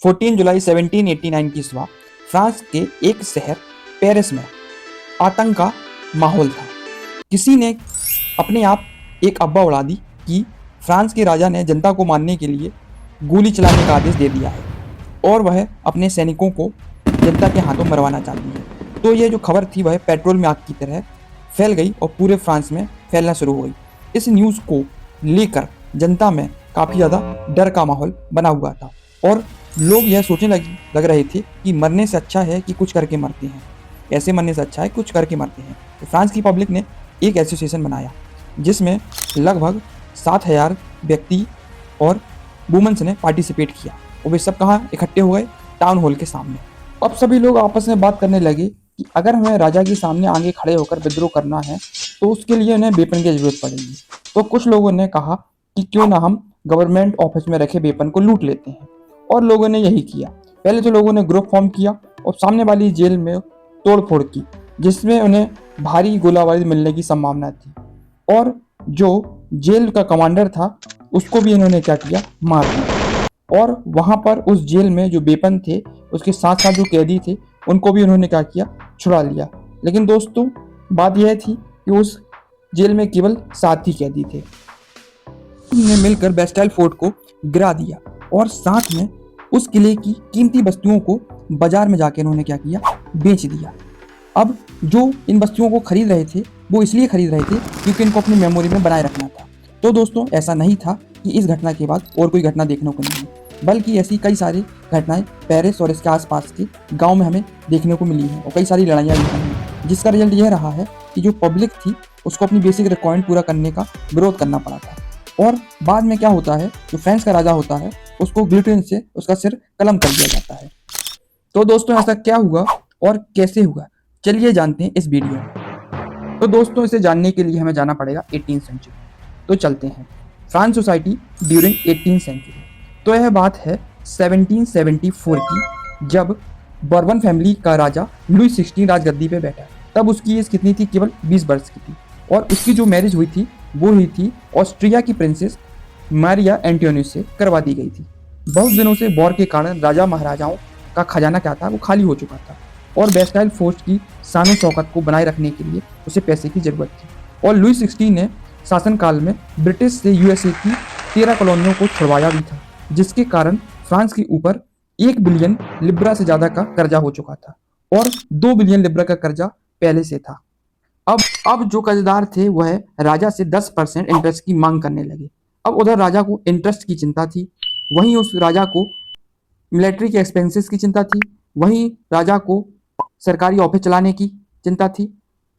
14 जुलाई 1789 की सुबह फ्रांस के एक शहर पेरिस में आतंक का माहौल था। किसी ने अपने आप एक अफवाह उड़ा दी कि फ्रांस के राजा ने जनता को मारने के लिए गोली चलाने का आदेश दे दिया है और वह अपने सैनिकों को जनता के हाथों मरवाना चाहती है। तो ये जो खबर थी वह पेट्रोल में आग की तरह फैल गई और पूरे फ्रांस में फैलना शुरू हो गई। इस न्यूज़ को लेकर जनता में काफ़ी ज़्यादा डर का माहौल बना हुआ था और लोग यह सोचने लग रहे थे कि मरने से अच्छा है कि कुछ करके मरते हैं, ऐसे मरने से अच्छा है कुछ करके मरते हैं। तो फ्रांस की पब्लिक ने एक एसोसिएशन बनाया जिसमें लगभग 7,000 व्यक्ति और वुमेन्स ने पार्टिसिपेट किया और वे सब कहाँ इकट्ठे हो गए? टाउन हॉल के सामने। अब सभी लोग आपस में बात करने लगे कि अगर हमें राजा के सामने आगे खड़े होकर विद्रोह करना है तो उसके लिए उन्हें वेपन की जरूरत पड़ेगी। तो कुछ लोगों ने कहा कि क्यों ना हम गवर्नमेंट ऑफिस में रखे वेपन को लूट लेते हैं और लोगों ने यही किया। पहले तो लोगों ने ग्रुप फॉर्म किया और सामने वाली जेल में तोड़फोड़ की जिसमें उन्हें भारी गोलाबारी मिलने की संभावना थी और जो जेल का कमांडर था उसको भी इन्होंने क्या किया, मार दिया। और वहां पर उस जेल में जो वेपन थे उसके साथ साथ जो कैदी थे उनको भी उन्होंने क्या किया, छुड़ा लिया। लेकिन दोस्तों बात यह थी कि उस जेल में केवल 7 ही कैदी थे। ने मिलकर बेस्टाइल फोर्ट को गिरा दिया और साथ में उस किले की कीमती वस्तुओं को बाजार में जाकर उन्होंने क्या किया, बेच दिया। अब जो इन वस्तुओं को खरीद रहे थे वो इसलिए खरीद रहे थे क्योंकि इनको अपनी मेमोरी में बनाए रखना था। तो दोस्तों ऐसा नहीं था कि इस घटना के बाद और कोई घटना देखने को नहीं मिली, बल्कि ऐसी कई सारी घटनाएं पेरिस और इसके आसपास के गांव में हमें देखने को मिली हैं और कई सारी लड़ाइयाँ भी हुई हैं, जिसका रिजल्ट यह रहा है कि जो पब्लिक थी उसको अपनी बेसिक रिक्वायरमेंट पूरा करने का विरोध करना पड़ा था। और बाद में क्या होता है, जो फ्रांस का राजा होता है उसको गिलोटिन से उसका सिर कलम कर दिया जाता है। तो दोस्तों ऐसा क्या हुआ और कैसे हुआ, चलिए जानते हैं इस वीडियो में। तो दोस्तों इसे जानने के लिए हमें जाना पड़ेगा 18th सेंचुरी। तो चलते हैं France society during 18th century. तो यह बात है 1774 की, जब बर्बन फैमिली का राजा लुई 16 राजगद्दी पे बैठा। तब उसकी एज कितनी थी, केवल 20 वर्ष की थी और उसकी जो मैरिज हुई थी वो हुई थी ऑस्ट्रिया की प्रिंसेस मारिया एंटोनियस से करवा दी गई थी। बहुत दिनों से वॉर के कारण राजा महाराजाओं का खजाना क्या था, वो खाली हो चुका था और बेस्टाइल फोर्ट की शान शौकत को बनाए रखने के लिए उसे पैसे की जरूरत थी। और लुई 16 ने शासनकाल में ब्रिटिश से यूएसए की 13 कॉलोनियों को छुड़वाया भी था, जिसके कारण फ्रांस के ऊपर 1 बिलियन लिब्रा से ज्यादा का कर्जा हो चुका था और 2 बिलियन लिब्रा का कर्जा पहले से था। अब जो कर्जदार थे वह राजा से 10% इंटरेस्ट की मांग करने लगे। अब उधर राजा को इंटरेस्ट की चिंता थी, वहीं उस राजा को मिलिट्री के एक्सपेंसेस की चिंता थी, वहीं राजा को सरकारी ऑफिस चलाने की चिंता थी,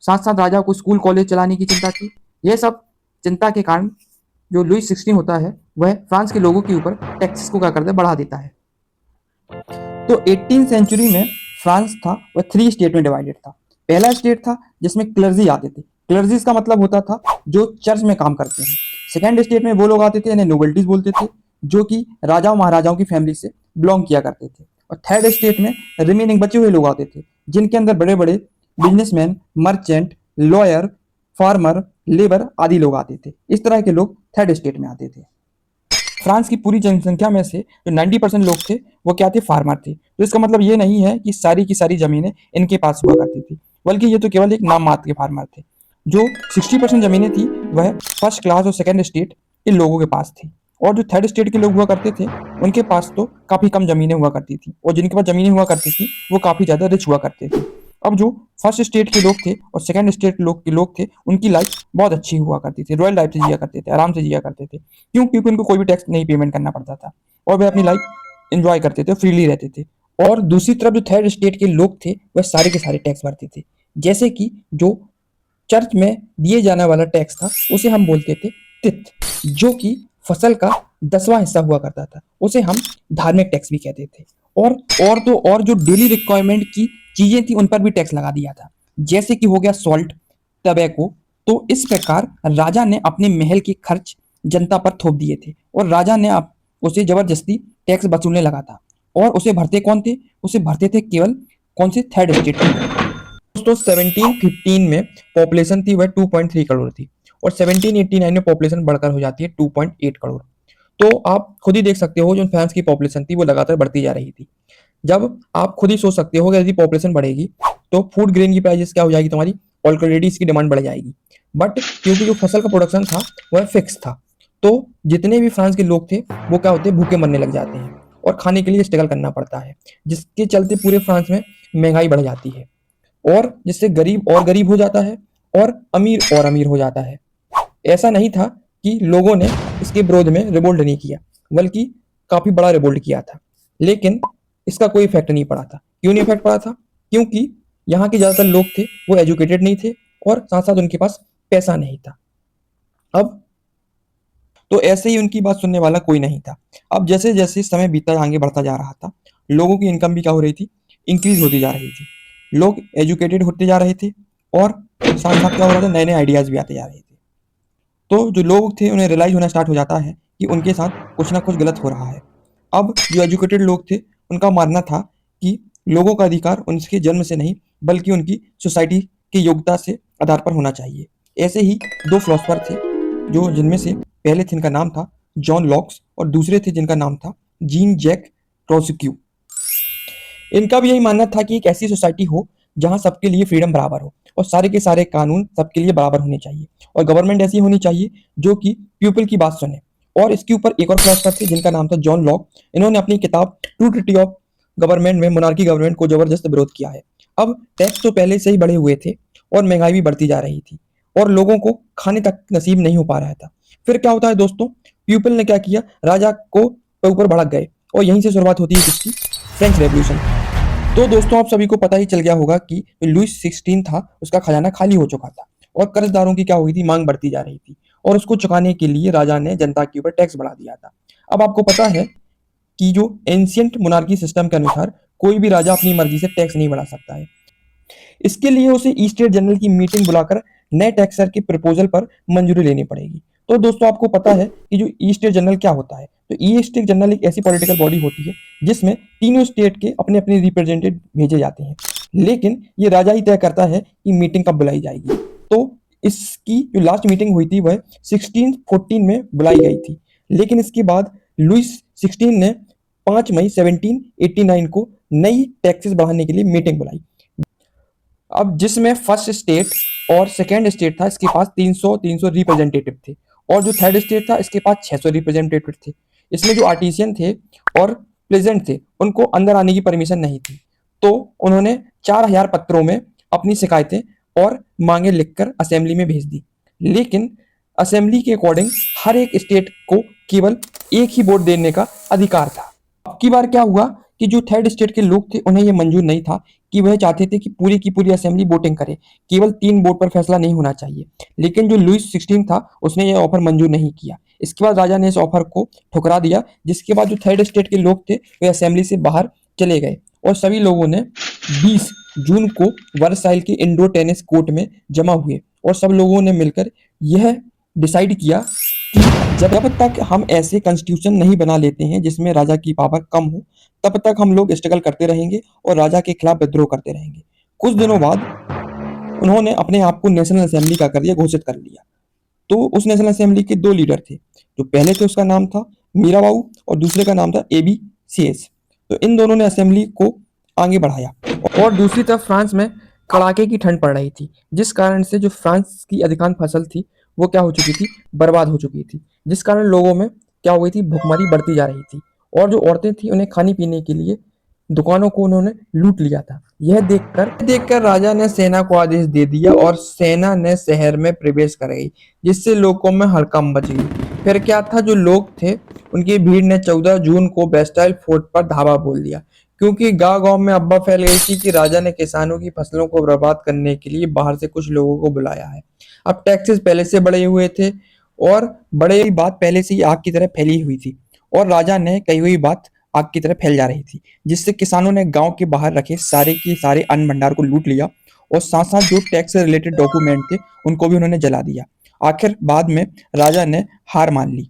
साथ साथ राजा को स्कूल कॉलेज चलाने की चिंता थी। यह सब चिंता के कारण जो लुई 16 होता है वह फ्रांस के लोगों के ऊपर टैक्सेस को क्या करता है, बढ़ा देता है। तो 18th सेंचुरी में फ्रांस था वह 3 स्टेट में डिवाइडेड था। पहला स्टेट था जिसमें क्लर्जी आते थे। क्लर्जी का मतलब होता था जो चर्च में काम करते हैं। सेकेंड स्टेट में वो लोग आते थे, इन्हें नोबल्टीज बोलते थे, जो कि राजाओं महाराजाओं की फैमिली से बिलोंग किया करते थे। और थर्ड स्टेट में रिमेनिंग बचे हुए लोग आते थे, जिनके अंदर बड़े बड़े businessman, merchant, lawyer, farmer, labour आदि लोग आते थे। इस तरह के लोग थर्ड स्टेट में आते थे। फ्रांस की पूरी जनसंख्या में से जो 90% लोग थे वो क्या थे, फार्मर थे। तो इसका मतलब ये नहीं है कि सारी की सारी जमीनें इनके पास हुआ करती थी, बल्कि ये तो केवल एक नाम मात्र के फार्मर थे। जो 60% जमीनें थी वह फर्स्ट क्लास और सेकेंड स्टेट इन लोगों के पास थी, और जो थर्ड स्टेट के लोग हुआ करते थे उनके पास तो काफी कम जमीनें हुआ करती थी, और जिनके पास जमीनें हुआ करती थी वो काफी ज्यादा रिच हुआ करते थे। अब जो फर्स्ट स्टेट के लोग थे और सेकंड स्टेट के लोग थे उनकी लाइफ बहुत अच्छी हुआ करती थी, रॉयल लाइफ से जिया करते थे, आराम से जिया करते थे। क्यों? क्योंकि उनको कोई भी टैक्स नहीं पेमेंट करना पड़ता था और वे अपनी लाइफ एंजॉय करते थे, फ्रीली रहते थे। और दूसरी तरफ जो थर्ड स्टेट के लोग थे वह सारे के सारे टैक्स भरते थे। जैसे कि जो चर्च में दिए जाने वाला टैक्स था उसे हम बोलते थे तिथ, जो कि फसल का 10वां हिस्सा हुआ करता था, उसे हम धार्मिक टैक्स भी कहते थे। और जो डेली रिक्वायरमेंट की चीजें थी उन पर भी टैक्स लगा दिया था, जैसे कि हो गया सॉल्ट, टबैको। तो इस प्रकार राजा ने अपने महल के खर्च जनता पर थोप दिए थे और राजा ने उसे जबरदस्ती टैक्स वसूलने लगा था। और उसे भरते कौन थे? उसे भरते थे केवल कौन से? थर्ड स्टेट के। दोस्तों 1715 में पॉपुलेशन थी वह 2.3 करोड़ थी और 1789 में पॉपुलेशन बढ़कर हो जाती है 2.8 करोड़। तो आप खुद ही देख सकते हो जो फ्रांस की पॉपुलेशन थी वो लगातार बढ़ती जा रही थी। जब आप खुद ही सोच सकते हो कि यदि पॉपुलेशन बढ़ेगी तो फूड ग्रेन की प्राइसेस क्या हो जाएगी तुम्हारी, ऑलरेडी इसकी डिमांड बढ़ जाएगी। बट क्योंकि जो फसल का प्रोडक्शन था वह फिक्स था, तो जितने भी फ्रांस के लोग थे वो क्या होते हैं, भूखे मरने लग जाते हैं और खाने के लिए स्ट्रगल करना पड़ता है, जिसके चलते पूरे फ्रांस में महंगाई बढ़ जाती है और जिससे गरीब और गरीब हो जाता है और अमीर हो जाता है। ऐसा नहीं था कि लोगों ने इसके विरोध में रिवोल्ट नहीं किया, बल्कि काफी बड़ा रिवोल्ट किया था, लेकिन इसका कोई इफेक्ट नहीं पड़ा था। क्यों नहीं इफेक्ट पड़ा था? क्योंकि यहाँ के ज्यादातर लोग थे वो एजुकेटेड नहीं थे और साथ साथ उनके पास पैसा नहीं था। अब तो ऐसे ही उनकी बात सुनने वाला कोई नहीं था। अब जैसे जैसे समय बीता आगे बढ़ता जा रहा था, लोगों की इनकम भी क्या हो रही थी, इंक्रीज होती जा रही थी। लोग एजुकेटेड होते जा रहे थे और साथ साथ क्या हो रहा था, नए नए आइडियाज भी आते जा रहे थे। तो जो लोग थे उन्हें रियलाइज होना स्टार्ट हो जाता है कि उनके साथ कुछ ना कुछ गलत हो रहा है। अब जो एजुकेटेड लोग थे उनका मानना था कि लोगों का अधिकार उनके जन्म से नहीं बल्कि उनकी सोसाइटी की योग्यता से आधार पर होना चाहिए। ऐसे ही दो फिलोसफर थे जो जिनमें से पहले थे इनका नाम था जॉन लॉक्स और दूसरे थे जिनका नाम था जीन जैक ट्रोसिक्यू। इनका भी यही मानना था कि एक ऐसी सोसाइटी हो जहां सबके लिए फ्रीडम बराबर हो और सारे के सारे कानून सबके लिए बराबर होने चाहिए और गवर्नमेंट ऐसी होनी चाहिए जो कि पीपल की बात सुने। और इसके ऊपर एक और फिलोसफर थे जिनका नाम था जॉन लॉक। इन्होंने अपनी किताब ट्रू ट्रिटी ऑफ गवर्नमेंट में मोनार्की गवर्नमेंट को जबरदस्त विरोध किया है। अब टैक्स तो पहले से ही बढ़े हुए थे और महंगाई भी बढ़ती जा रही थी और लोगों को खाने तक नसीब नहीं हो पा रहा था। फिर क्या होता है दोस्तों, पीपल ने क्या किया, राजा को ऊपर भड़क गए और यहीं से शुरुआत होती है किसकी, फ्रेंच रेवोल्यूशन। तो दोस्तों आप सभी को पता ही चल गया होगा कि लुइस 16 था उसका खजाना खाली हो चुका था और कर्जदारों की क्या हुई थी, मांग बढ़ती जा रही थी और उसको चुकाने के लिए राजा ने जनता के ऊपर टैक्स बढ़ा दिया था। अब आपको पता है कि जो एंशियंट मोनार्की सिस्टम के अनुसार कोई भी राजा अपनी मर्जी से टैक्स नहीं बढ़ा सकता है। इसके लिए उसे ई स्टेट जनरल की मीटिंग बुलाकर नए टैक्सर के प्रपोजल पर मंजूरी लेनी पड़ेगी। तो दोस्तों आपको पता है कि जो ई स्टेट जनरल क्या होता है, तो ई स्टेट जनरल एक ऐसी पॉलिटिकल बॉडी होती है जिसमें तीनों स्टेट के अपने अपने रिप्रेजेंटेटिव भेजे जाते हैं, लेकिन ये राजा ही तय करता है कि मीटिंग कब बुलाई जाएगी। तो इसकी जो लास्ट मीटिंग हुई थी वह 1614 में बुलाई गई थी, लेकिन इसके बाद लुइस 16 ने 5 मई 1789 को नई टैक्सेस बढ़ाने के लिए मीटिंग बुलाई। अब जिसमें फर्स्ट स्टेट और सेकेंड स्टेट था इसके पास 300 रिप्रेजेंटेटिव थे और जो थर्ड स्टेट था इसके पास 600 रिप्रेजेंटेटिव थे। इसमें जो आर्टिसियन थे और प्लेजेंट थे उनको अंदर आने की परमिशन नहीं थी, तो उन्होंने 4000 पत्रों में अपनी शिकायतें और मांगे लिखकर असेंबली में भेज दी। लेकिन असेंबली के अकॉर्डिंग हर एक स्टेट को केवल एक ही वोट देने का अधिकार था। अब की बार क्या हुआ कि जो थर्ड स्टेट के लोग थे उन्हें यह मंजूर नहीं था कि वह चाहते थे कि पूरी की पूरी असेंबली वोटिंग करे, केवल 3 वोट पर फैसला नहीं होना चाहिए। लेकिन जो लुइस 16 था उसने यह ऑफर मंजूर नहीं किया। इसके बाद राजा ने इस ऑफर को ठुकरा दिया, जिसके बाद जो थर्ड स्टेट के लोग थे वे असेंबली से बाहर चले गए और सभी लोगों ने 20 जून को वर्साइल के इंडोर टेनिस कोर्ट में जमा हुए और सब लोगों ने मिलकर यह डिसाइड किया कि जब तक हम ऐसे कॉन्स्टिट्यूशन नहीं बना लेते हैं जिसमें राजा की पावर कम हो, तब तक हम लोग स्ट्रगल करते रहेंगे और राजा के खिलाफ विद्रोह करते रहेंगे। कुछ दिनों बाद उन्होंने अपने आप को नेशनल असेंबली का कर दिया, घोषित कर लिया। तो उस नेशनल असेंबली के 2 लीडर थे। जो पहले थे उसका नाम था मीराबाऊ और दूसरे का नाम था एबी सीएस। तो इन दोनों ने असेंबली को आगे बढ़ाया और दूसरी तरफ फ्रांस में कड़ाके की ठंड पड़ रही थी, जिस कारण से जो फ्रांस की अधिकांश फसल थी वो क्या हो चुकी थी, बर्बाद हो चुकी थी, जिस कारण लोगों में क्या हो गई थी, भुखमरी बढ़ती जा रही थी और जो औरतें थी उन्हें खाने पीने के लिए दुकानों को उन्होंने लूट लिया था। यह देखकर राजा ने सेना को आदेश दे दिया और सेना ने शहर में प्रवेश कर गई, जिससे लोगों में हड़कंप मच गई। फिर क्या था, जो लोग थे उनकी भीड़ ने 14 जून को बेस्टाइल फोर्ट पर धावा बोल दिया, क्योंकि गांव-गांव में अफवाह फैल गई थी कि राजा ने किसानों की फसलों को बर्बाद करने के लिए बाहर से कुछ लोगों को बुलाया है। अब टैक्सेस पहले से बढ़े हुए थे और बड़े हुई बात पहले से ही आग की तरह फैली हुई थी और राजा ने कही हुई बात आग की तरह फैल जा रही थी, जिससे किसानों ने गांव के बाहर रखे सारे के सारे अन्न भंडार को लूट लिया और साथ साथ जो टैक्स से रिलेटेड डॉक्यूमेंट थे उनको भी उन्होंने जला दिया। आखिर बाद में राजा ने हार मान ली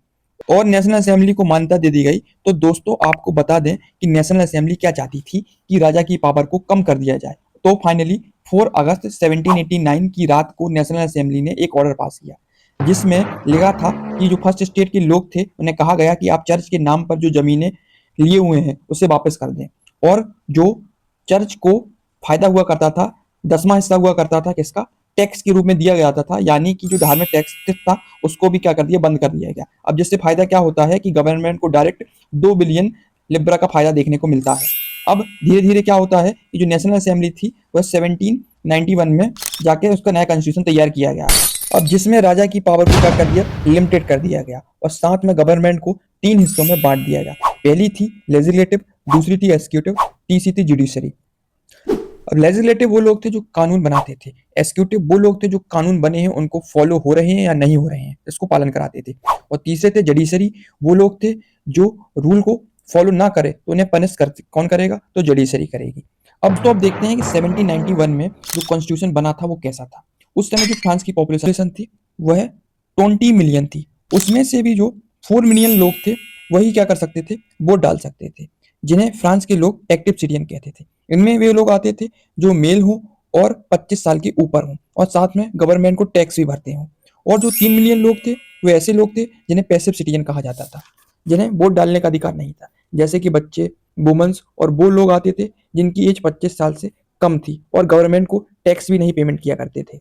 और नेशनल असेंबली को मान्यता दे दी गई। तो दोस्तों आपको बता दें कि नेशनल असेंबली क्या चाहती थी कि राजा की पावर को कम कर दिया जाए। तो फाइनली 4 अगस्त 1789 की रात को नेशनल असेंबली ने एक ऑर्डर पास किया जिसमें लिखा था कि जो फर्स्ट स्टेट के लोग थे उन्हें कहा गया कि आप चर्च के नाम पर जो जमीनें लिए हुए हैं उसे वापस कर दें, और जो चर्च को फायदा हुआ करता था, 10वां हिस्सा हुआ करता था किसका, टैक्स के रूप में दिया गया था, यानी कि जो धार्मिक टैक्स था उसको भी क्या कर दिया, बंद कर दिया गया। अब जिससे फायदा क्या होता है कि गवर्नमेंट को डायरेक्ट 2 बिलियन लिब्रा का फायदा देखने को मिलता है। अब धीरे धीरे क्या होता है कि जो नेशनल असेंबली थी वह 1791 में जाके उसका नया कॉन्स्टिट्यूशन तैयार किया गया। अब जिसमें राजा की पावर को क्या कर दिया, लिमिटेड कर दिया गया, और साथ में गवर्नमेंट को 3 हिस्सों में बांट दिया गया। पहली थी लेजिस्लेटिव, दूसरी थी एग्जीक्यूटिव, तीसरी थी जुडिशरी। अब लेजिस्लेटिव वो लोग थे जो कानून बनाते थे, एग्जीक्यूटिव वो लोग थे जो कानून बने हैं उनको फॉलो हो रहे हैं या नहीं हो रहे हैं इसको पालन कराते थे, और तीसरे थे जुडिशरी, वो लोग थे जो रूल को फॉलो ना करे तो उन्हें पनिश कर कौन करेगा, तो जुडिशरी करेगी। अब तो अब देखते हैं कि 1791 में जो कॉन्स्टिट्यूशन बना था वो कैसा था। उस समय जो फ्रांस की पॉपुलेशन थी वह 20 मिलियन थी, उसमें से भी जो 4 मिलियन लोग थे वही क्या कर सकते थे, वोट डाल सकते थे, जिन्हें फ्रांस के लोग एक्टिव सिटीजन कहते थे। इनमें वे लोग आते थे जो मेल हो और 25 साल के ऊपर हों, और साथ में गवर्नमेंट को टैक्स भी भरते हों। और जो 3 मिलियन लोग थे वे ऐसे लोग थे जिन्हें पैसिव सिटीजन कहा जाता था, जिन्हें वोट डालने का अधिकार नहीं था, जैसे कि बच्चे, वुमेन्स, और वो लोग आते थे जिनकी एज 25 साल से कम थी और गवर्नमेंट को टैक्स भी नहीं पेमेंट किया करते थे।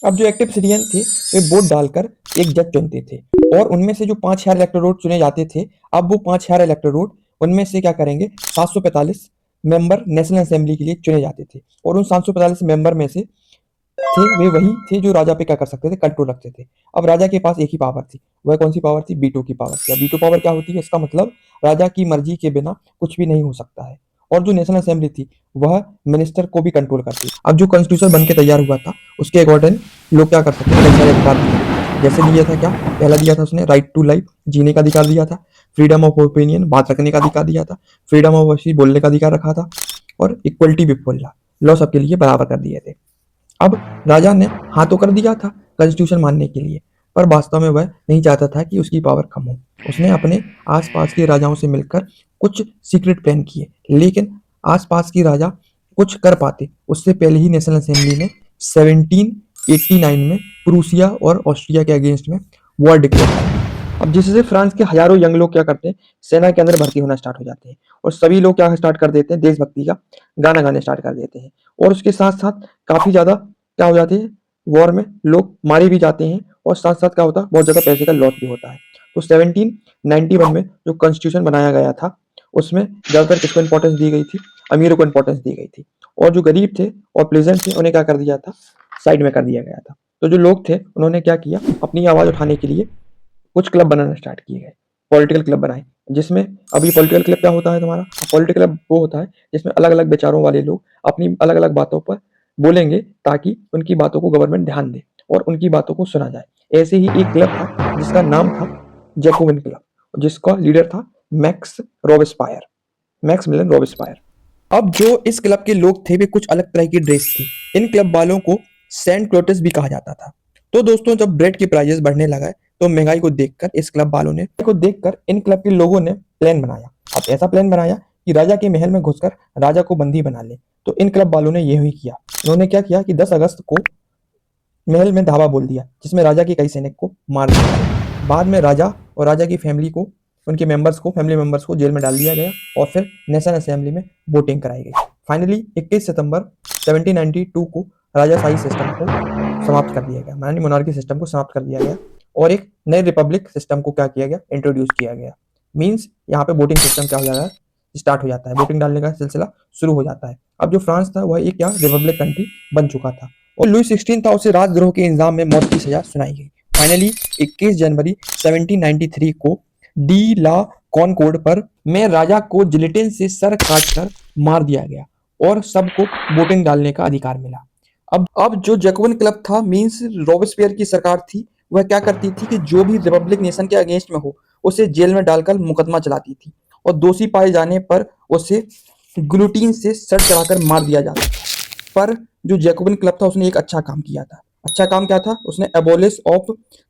अब जो एक्टिव सिटीजन थे वे वोट डालकर एक जज चुनते थे, और उनमें से जो 5,000 इलेक्टोरेट चुने जाते थे, अब वो 5,000 इलेक्टोरेट उनमें से क्या करेंगे, 745 मेंबर नेशनल असेंबली के लिए चुने जाते थे, और उन 745 मेंबर में से थे वे वही थे जो राजा पे क्या कर सकते थे, कंट्रोल रखते थे। अब राजा के पास एक ही पावर थी, वह कौन सी पावर थी, बीटो की पावर थी। अब बीटो पावर क्या होती है, इसका मतलब राजा की मर्जी के बिना कुछ भी नहीं हो सकता है। और जो नेशनल असेंबली थी वह मिनिस्टर को भी कंट्रोल करती है। अब जो कॉन्स्टिट्यूशन बन के तैयार हुआ था उसके अकॉर्डिंग लोग क्या कर सकते हैं, कई सारे अधिकार दिए, जैसे दिया था क्या, पहला दिया था उसने राइट टू लाइफ, जीने का अधिकार दिया था, फ्रीडम ऑफ ओपिनियन, बात रखने का अधिकार दिया था, फ्रीडम ऑफ स्पीच, बोलने का अधिकार रखा था, और इक्वलिटी बिफोर लॉ, लॉ सबके लिए बराबर कर दिए थे। अब राजा ने हाँ तो कर दिया था कॉन्स्टिट्यूशन मानने के लिए, पर वास्तव में वह नहीं चाहता था कि उसकी पावर कम हो। उसने अपने आसपास के राजाओं से मिलकर कुछ सीक्रेट प्लान किए, लेकिन आसपास के राजा कुछ कर पाते उससे पहले ही नेशनल असेंबली ने 1789 में प्रूसिया और ऑस्ट्रिया के अगेंस्ट में वॉर डिक्लेयर किया। अब जिससे फ्रांस के हजारों यंग लोग क्या करते हैं, सेना के अंदर भर्ती होना स्टार्ट हो जाते हैं, और सभी लोग क्या स्टार्ट कर देते हैं, देशभक्ति का गाना गाने स्टार्ट कर देते हैं, और उसके साथ साथ काफी ज्यादा क्या हो जाते हैं, वॉर में लोग मारे भी जाते हैं, और साथ साथ क्या होता है, बहुत ज्यादा पैसे का लॉस भी होता है। तो 1791 में जो कॉन्स्टिट्यूशन बनाया गया था उसमें ज्यादातर किसको इंपॉर्टेंस दी गई थी, अमीरों को इंपॉर्टेंस दी गई थी, और जो गरीब थे और प्लेजेंट थे उन्हें क्या कर दिया था, साइड में कर दिया गया था। तो जो लोग थे उन्होंने क्या किया, अपनी आवाज उठाने के लिए कुछ क्लब बनाना स्टार्ट किए गए, पॉलिटिकल क्लब बनाए, जिसमें अभी पॉलिटिकल क्लब क्या होता है तुम्हारा, पॉलिटिकल क्लब वो होता है जिसमें अलग अलग विचारों वाले लोग अपनी अलग अलग बातों पर बोलेंगे ताकि उनकी बातों को गवर्नमेंट ध्यान दे और उनकी बातों को सुना जाए। ऐसे ही एक क्लब था जिसका नाम था जैकोबिन क्लब, जिसका लीडर था मैक्स रॉबेस्पायर, मैक्स मिलन रॉबेस्पायर। अब जो इस क्लब के लोग थे वे कुछ अलग तरह की ड्रेस थी, इन क्लब वालों को सेंट क्लोटस भी कहा जाता था। तो दोस्तों जब ब्रेड के प्राइजेस बढ़ने लगा तो महंगाई को देखकर इस क्लब वालों ने को देखकर इन क्लब के लोगों ने प्लान बनाया। अब ऐसा प्लान बनाया कि राजा के महल में घुसकर राजा को बंदी बना ले। तो इन क्लब वालों ने यही किया। उन्होंने क्या किया कि 10 अगस्त को महल में धावा बोल दिया जिसमें राजा के कई सैनिक को मार दिया। बाद में राजा और राजा की फैमिली को, उनके मेंबर्स को, फैमिली मेंबर्स को जेल में डाल दिया गया और फिर नेशनल असेंबली में वोटिंग कराई गई। फाइनली 21 सितंबर 1792 को राजाशाही सिस्टम को समाप्त कर दिया गया, यानी मोनार्की सिस्टम को समाप्त कर दिया गया और एक नए रिपब्लिक सिस्टम को क्या किया गया, इंट्रोड्यूस किया गया। मींस यहाँ पे वोटिंग सिस्टम क्या हो जाता है, स्टार्ट हो जाता है, वोटिंग डालने का सिलसिला शुरू हो जाता है। अब जो फ्रांस था वह एक क्या रिपब्लिक कंट्री बन चुका था और लुई 16 था, उसे राजद्रोह के इल्जाम में मौत की सजा सुनाई गई। फाइनली 21 जनवरी 1793 को डी ला कॉनकोर्ड पर में राजा को जिलेटिन से सर काटकर मार दिया गया और सबको वोटिंग डालने का अधिकार मिला। अब जो जैकोबिन क्लब था, मींस रॉबेस्पियर की सरकार थी, वह क्या करती थी कि जो भी रिपब्लिक नेशन के अगेंस्ट में हो उसे जेल में डालकर मुकदमा चलाती थी और दोषी पाए जाने पर उसे गुलोटीन से सर चढ़ाकर मार दिया जाता था। पर जो जैकोबिन क्लब था उसने एक अच्छा काम किया था। अच्छा काम क्या था, उसने एबोलिश ऑफ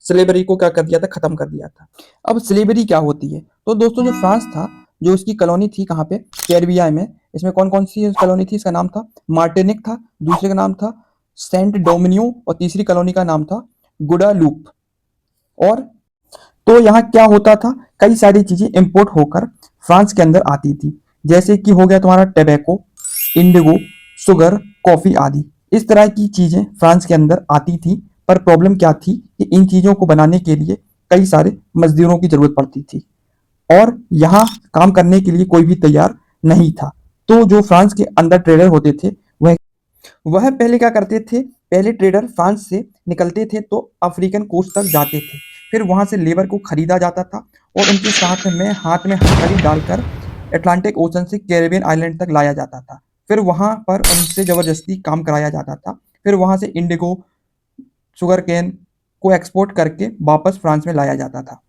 स्लेवरी को क्या कर दिया था, खत्म कर दिया था। अब स्लेवरी क्या होती है, तो दोस्तों जो फ्रांस था, जो उसकी कॉलोनी थी कहाँ पे, कैरिबिया में। इसमें कौन कौन सी कॉलोनी थी, इसका नाम था मार्टिनिक था, दूसरे का नाम था सेंट डोमिनियो और तीसरी कॉलोनी का नाम था गुडालूप। और तो यहाँ क्या होता था, कई सारी चीजें इंपोर्ट होकर फ्रांस के अंदर आती थी, जैसे कि हो गया तुम्हारा टैबेको, इंडिगो, शुगर, कॉफी आदि। इस तरह की चीजें फ्रांस के अंदर आती थी। पर प्रॉब्लम क्या थी कि इन चीजों को बनाने के लिए कई सारे मजदूरों की जरूरत पड़ती थी और यहाँ काम करने के लिए कोई भी तैयार नहीं था। तो जो फ्रांस के अंदर ट्रेडर होते थे वह पहले क्या करते थे, पहले ट्रेडर फ्रांस से निकलते थे तो अफ्रीकन कोस्ट तक जाते थे। फिर वहां से लेबर को खरीदा जाता था और उनके साथ में हाथ में हथकड़ी डालकर अटलांटिक ओशन से कैरेबियन आइलैंड तक लाया जाता था। फिर वहां पर उनसे जबरदस्ती काम कराया जाता था। फिर वहां से इंडिगो, शुगर केन को एक्सपोर्ट करके वापस फ्रांस में लाया जाता था।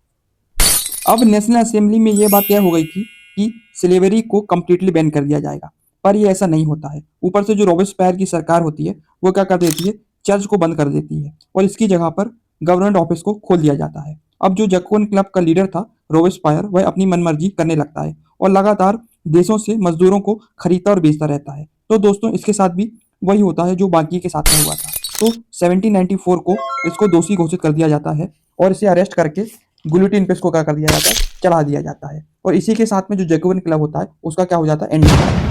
अब नेशनल असेंबली में ये बात तय हो गई थी कि स्लेवरी को कम्प्लीटली बैन कर दिया जाएगा। पर ये ऐसा नहीं होता है। ऊपर से जो रॉबेस्पायर की सरकार होती है वो क्या कर देती है, चर्च को बंद कर देती है और इसकी जगह पर गवर्नमेंट ऑफिस को खोल दिया जाता है। अब जो जैकोबिन क्लब का लीडर था रॉबेस्पायर, वह अपनी मनमर्जी करने लगता है और लगातार देशों से मजदूरों को खरीदता और बेचता रहता है। तो दोस्तों इसके साथ भी वही होता है जो बाकी के साथ में हुआ था। तो 1794 को इसको दोषी घोषित कर दिया जाता है और इसे अरेस्ट करके गुलियोटिन पे इसको क्या कर दिया जाता है, चढ़ा दिया जाता है। और इसी के साथ में जो जैकोबिन क्लब होता है उसका क्या हो जाता है, एंड हो जाता है।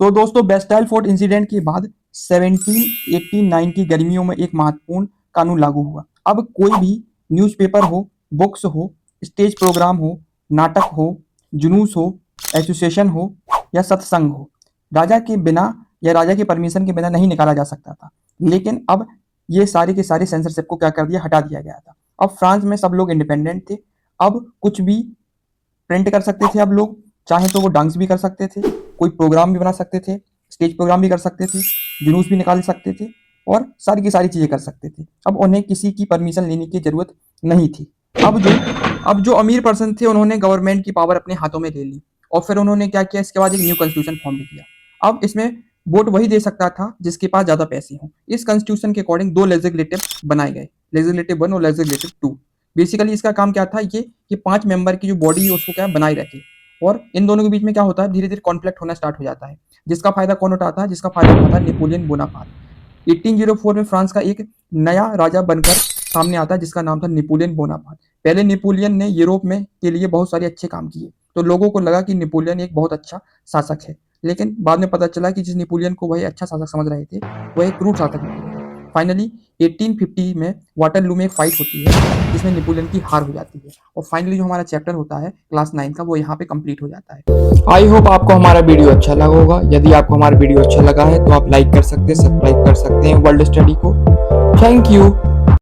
तो दोस्तों बेस्टाइल फोर्ट इंसिडेंट के बाद 1789 की गर्मियों में एक महत्वपूर्ण कानून लागू हुआ। अब कोई भी न्यूज़पेपर हो, बुक्स हो, स्टेज प्रोग्राम हो, नाटक हो, जुलूस हो, एसोसिएशन हो या सत्संग हो, राजा के बिना या राजा की परमिशन के बिना नहीं निकाला जा सकता था। लेकिन अब ये सारे के सारे सेंसरशिप को क्या कर दिया, हटा दिया गया था। अब फ्रांस में सब लोग इंडिपेंडेंट थे। अब कुछ भी प्रिंट कर सकते थे। अब लोग चाहे तो वो डांस भी कर सकते थे, कोई प्रोग्राम भी बना सकते थे, स्टेज प्रोग्राम भी कर सकते थे, जुलूस भी निकाल सकते थे और सारी की सारी चीज़ें कर सकते थे। अब उन्हें किसी की परमिशन लेने की ज़रूरत नहीं थी। अब जो अब जो अमीर पर्सन थे उन्होंने गवर्नमेंट की पावर अपने हाथों में ले ली और फिर उन्होंने क्या किया, इसके बाद एक न्यू कॉन्स्टिट्यूशन फॉर्म भी किया। अब इसमें वोट वही दे सकता था जिसके पास ज़्यादा पैसे हों। इस कॉन्स्टिट्यूशन के अकॉर्डिंग दो लेजिस्लेटिव बनाए गए, लेजिस्लेटिव 1 और लेजिस्लेटिव 2। बेसिकली इसका काम क्या था, ये कि 5 मेंबर की जो बॉडी है उसको क्या बनाए रखे और इन दोनों के बीच में क्या होता है, धीरे धीरे कॉन्फ्लिक्ट होना स्टार्ट हो जाता है। जिसका फायदा कौन उठाता है, जिसका फायदा उठाता है नेपोलियन बोनापार्ट। 1804 में फ्रांस का एक नया राजा बनकर सामने आता है जिसका नाम था नेपोलियन बोनापार्ट। पहले नेपोलियन ने यूरोप में के लिए बहुत सारे अच्छे काम किए, तो लोगों को लगा कि नेपोलियन एक बहुत अच्छा शासक है। लेकिन बाद में पता चला कि जिस नेपोलियन को वह अच्छा शासक समझ रहे थे वह एक क्रूर शासक निकला। फाइनली 1850 में वाटरलू में एक फाइट होती है जिसमें नेपोलियन की हार हो जाती है और फाइनली जो हमारा चैप्टर होता है क्लास 9 का वो यहाँ पे कंप्लीट हो जाता है। आई होप आपको हमारा वीडियो अच्छा लगा होगा। यदि आपको हमारा वीडियो अच्छा लगा है तो आप लाइक कर सकते हैं, सब्सक्राइब कर सकते हैं वर्ल्ड स्टडी को। Thank you.